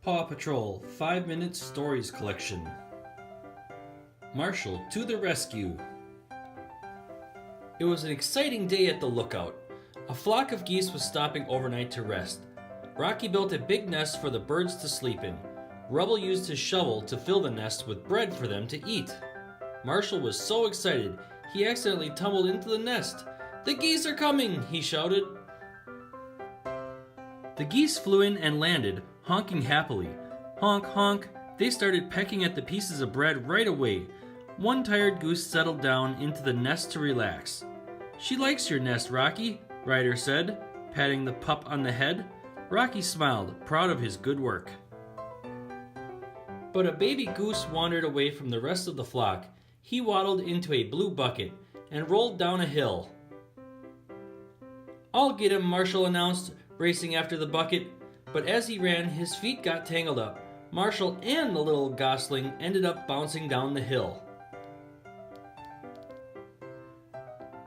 Paw Patrol 5-Minute Stories Collection. Marshall to the rescue. It was an exciting day at the lookout. A flock of geese was stopping overnight to rest. Rocky built a big nest for the birds to sleep in. Rubble used his shovel to fill the nest with bread for them to eat. Marshall was so excited, he accidentally tumbled into the nest. "The geese are coming!" he shouted. The geese flew in and landed, honking happily. Honk, honk, they started pecking at the pieces of bread right away. One tired goose settled down into the nest to relax. "She likes your nest, Rocky," Ryder said, patting the pup on the head. Rocky smiled, proud of his good work. But a baby goose wandered away from the rest of the flock. He waddled into a blue bucket and rolled down a hill. "I'll get him," Marshall announced, racing after the bucket. But as he ran, his feet got tangled up. Marshall and the little gosling ended up bouncing down the hill.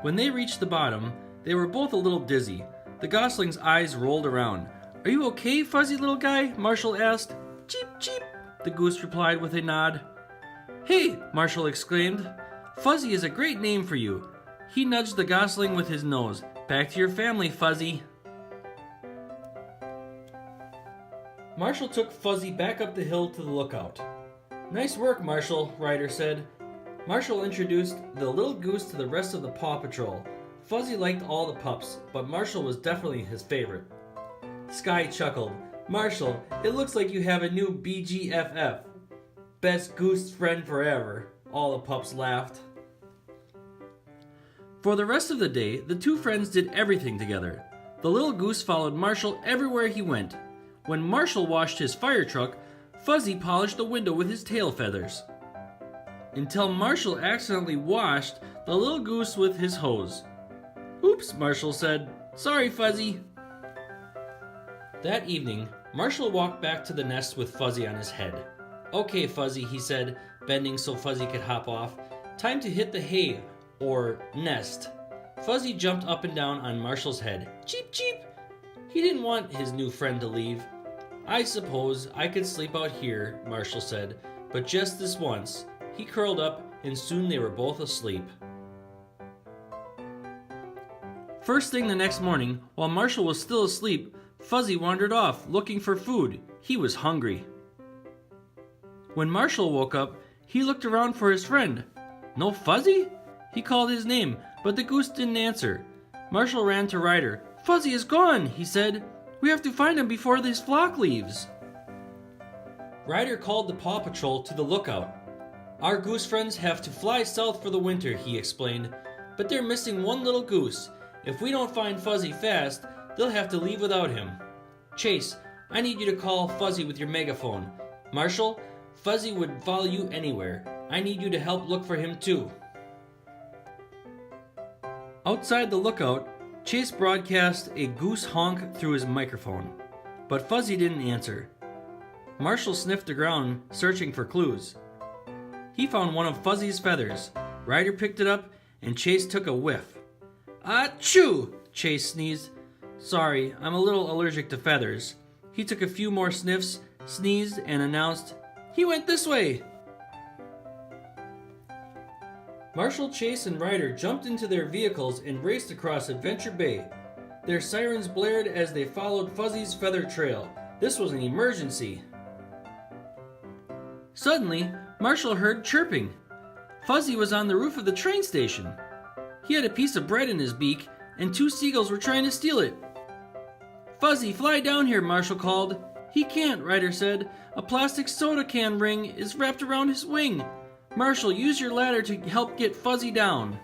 When they reached the bottom, they were both a little dizzy. The gosling's eyes rolled around. "Are you okay, fuzzy little guy?" Marshall asked. "Cheep, cheep," the goose replied with a nod. "Hey," Marshall exclaimed, "Fuzzy is a great name for you." He nudged the gosling with his nose. "Back to your family, Fuzzy." Marshall took Fuzzy back up the hill to the lookout. "Nice work, Marshall," Ryder said. Marshall introduced the little goose to the rest of the Paw Patrol. Fuzzy liked all the pups, but Marshall was definitely his favorite. Sky chuckled. "Marshall, it looks like you have a new BGFF. Best goose friend forever." All the pups laughed. For the rest of the day, the two friends did everything together. The little goose followed Marshall everywhere he went. When Marshall washed his fire truck, Fuzzy polished the window with his tail feathers. Until Marshall accidentally washed the little goose with his hose. "Oops," Marshall said. "Sorry, Fuzzy." That evening, Marshall walked back to the nest with Fuzzy on his head. "Okay, Fuzzy," he said, bending so Fuzzy could hop off. "Time to hit the hay, or nest." Fuzzy jumped up and down on Marshall's head. "Cheep, cheep." He didn't want his new friend to leave. "I suppose I could sleep out here," Marshall said, but just this once. He curled up, and soon they were both asleep. First thing the next morning, while Marshall was still asleep, Fuzzy wandered off, looking for food. He was hungry. When Marshall woke up, he looked around for his friend. "No Fuzzy?" He called his name, but the goose didn't answer. Marshall ran to Ryder. "Fuzzy is gone," he said. "We have to find him before this flock leaves." Ryder called the Paw Patrol to the lookout. "Our goose friends have to fly south for the winter," he explained. "But they're missing one little goose. If we don't find Fuzzy fast, they'll have to leave without him. Chase, I need you to call Fuzzy with your megaphone. Marshall, Fuzzy would follow you anywhere. I need you to help look for him too." Outside the lookout, Chase broadcast a goose honk through his microphone, but Fuzzy didn't answer. Marshall sniffed the ground, searching for clues. He found one of Fuzzy's feathers. Ryder picked it up, and Chase took a whiff. "Achoo!" Chase sneezed. "Sorry, I'm a little allergic to feathers." He took a few more sniffs, sneezed, and announced, "He went this way." Marshall, Chase, and Ryder jumped into their vehicles and raced across Adventure Bay. Their sirens blared as they followed Fuzzy's feather trail. This was an emergency. Suddenly, Marshall heard chirping. Fuzzy was on the roof of the train station. He had a piece of bread in his beak, and two seagulls were trying to steal it. "Fuzzy, fly down here," Marshall called. "He can't," Ryder said. "A plastic soda can ring is wrapped around his wing. Marshall, use your ladder to help get Fuzzy down."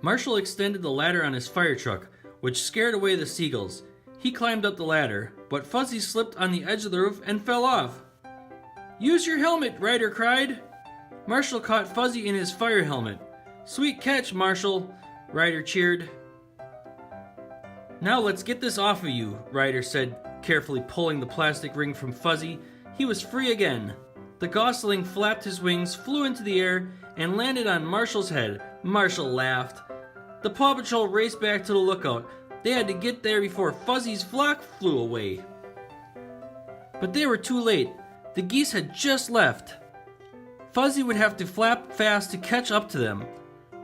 Marshall extended the ladder on his fire truck, which scared away the seagulls. He climbed up the ladder, but Fuzzy slipped on the edge of the roof and fell off. "Use your helmet," Ryder cried. Marshall caught Fuzzy in his fire helmet. "Sweet catch, Marshall," Ryder cheered. "Now let's get this off of you," Ryder said, carefully pulling the plastic ring from Fuzzy. He was free again. The gosling flapped his wings, flew into the air, and landed on Marshall's head. Marshall laughed. The Paw Patrol raced back to the lookout. They had to get there before Fuzzy's flock flew away. But they were too late. The geese had just left. Fuzzy would have to flap fast to catch up to them.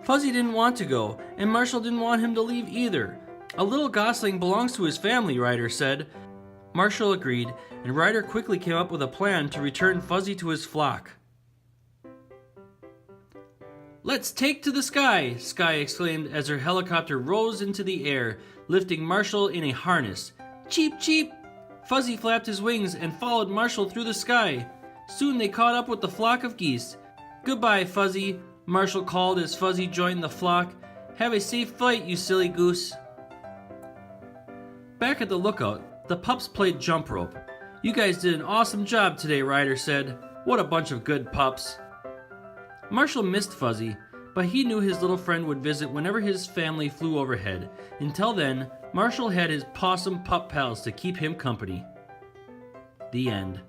Fuzzy didn't want to go, and Marshall didn't want him to leave either. A little gosling belongs to his family, Ryder said. Marshall agreed, and Ryder quickly came up with a plan to return Fuzzy to his flock. "Let's take to the sky!" Sky exclaimed as her helicopter rose into the air, lifting Marshall in a harness. "Cheep, cheep!" Fuzzy flapped his wings and followed Marshall through the sky. Soon they caught up with the flock of geese. "Goodbye, Fuzzy," Marshall called as Fuzzy joined the flock. "Have a safe flight, you silly goose." Back at the lookout, the pups played jump rope. "You guys did an awesome job today," Ryder said. "What a bunch of good pups." Marshall missed Fuzzy, but he knew his little friend would visit whenever his family flew overhead. Until then, Marshall had his possum pup pals to keep him company. The end.